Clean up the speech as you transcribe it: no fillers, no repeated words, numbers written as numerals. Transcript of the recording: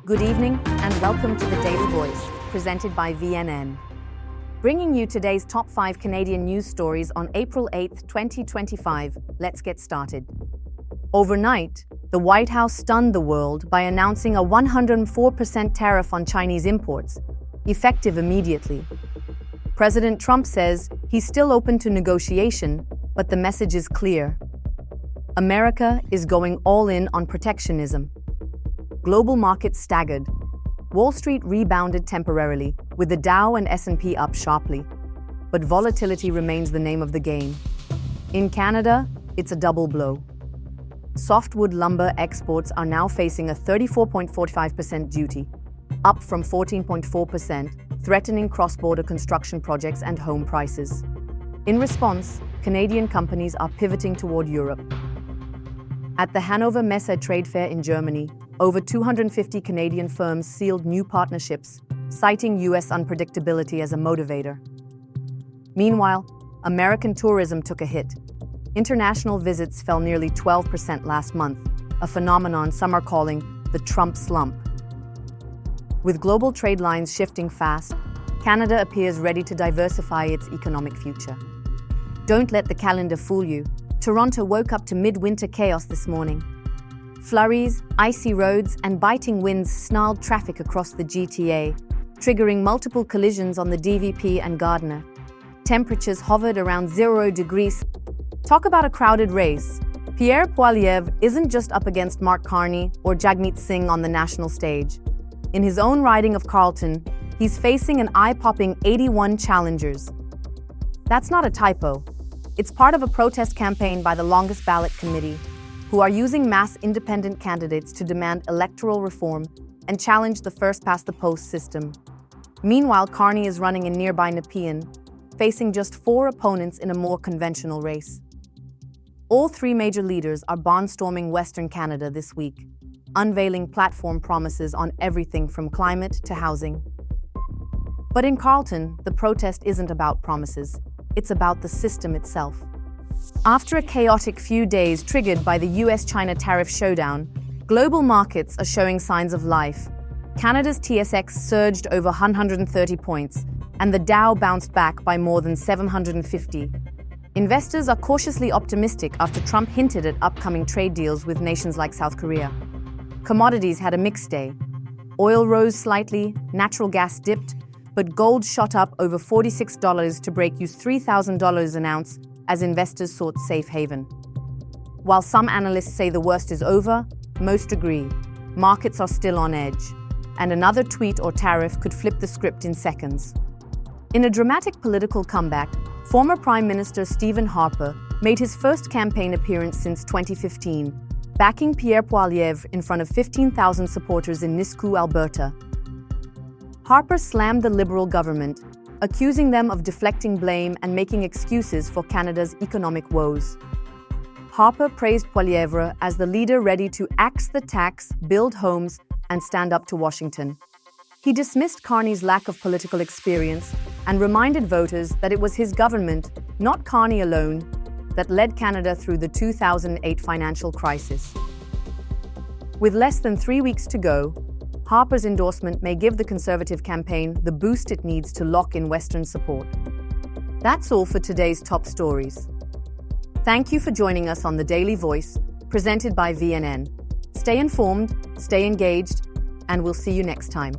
Good evening and welcome to the Daily Voice, presented by VNN. Bringing you today's top 5 Canadian news stories on April 8, 2025. Let's get started. Overnight, the White House stunned the world by announcing a 104% tariff on Chinese imports, effective immediately. President Trump says he's still open to negotiation, but the message is clear. America is going all in on protectionism. Global markets staggered. Wall Street rebounded temporarily, with the Dow and S&P up sharply. But volatility remains the name of the game. In Canada, it's a double blow. Softwood lumber exports are now facing a 34.45% duty, up from 14.4%, threatening cross-border construction projects and home prices. In response, Canadian companies are pivoting toward Europe. At the Hanover Messe trade fair in Germany, over 250 Canadian firms sealed new partnerships, citing U.S. unpredictability as a motivator. Meanwhile, American tourism took a hit. International visits fell nearly 12% last month, a phenomenon some are calling the Trump slump. With global trade lines shifting fast, Canada appears ready to diversify its economic future. Don't let the calendar fool you. Toronto woke up to midwinter chaos this morning. Flurries, icy roads, and biting winds snarled traffic across the GTA, triggering multiple collisions on the DVP and Gardiner. Temperatures hovered around 0 degrees. Talk about a crowded race. Pierre Poilievre isn't just up against Mark Carney or Jagmeet Singh on the national stage. In his own riding of Carleton, he's facing an eye-popping 81 challengers. That's not a typo. It's part of a protest campaign by the Longest Ballot Committee, who are using mass independent candidates to demand electoral reform and challenge the first-past-the-post system. Meanwhile, Carney is running in nearby Nepean, facing just 4 opponents in a more conventional race. All 3 major leaders are barnstorming Western Canada this week, unveiling platform promises on everything from climate to housing. But in Carleton, the protest isn't about promises. It's about the system itself. After a chaotic few days triggered by the U.S. China tariff showdown, global markets are showing signs of life. Canada's TSX surged over 130 points, and the Dow bounced back by more than 750. Investors are cautiously optimistic after Trump hinted at upcoming trade deals with nations like South Korea. Commodities had a mixed day. Oil rose slightly, natural gas dipped, but gold shot up over $46 to break $3,000 an ounce as investors sought safe haven. While some analysts say the worst is over, most agree. Markets are still on edge, and another tweet or tariff could flip the script in seconds. In a dramatic political comeback, former Prime Minister Stephen Harper made his first campaign appearance since 2015, backing Pierre Poilievre in front of 15,000 supporters in Nisku, Alberta. Harper slammed the Liberal government, accusing them of deflecting blame and making excuses for Canada's economic woes. Harper praised Poilievre as the leader ready to axe the tax, build homes, and stand up to Washington. He dismissed Carney's lack of political experience and reminded voters that it was his government, not Carney alone, that led Canada through the 2008 financial crisis. With less than 3 weeks to go, Harper's endorsement may give the Conservative campaign the boost it needs to lock in Western support. That's all for today's top stories. Thank you for joining us on The Daily Voice, presented by VNN. Stay informed, stay engaged, and we'll see you next time.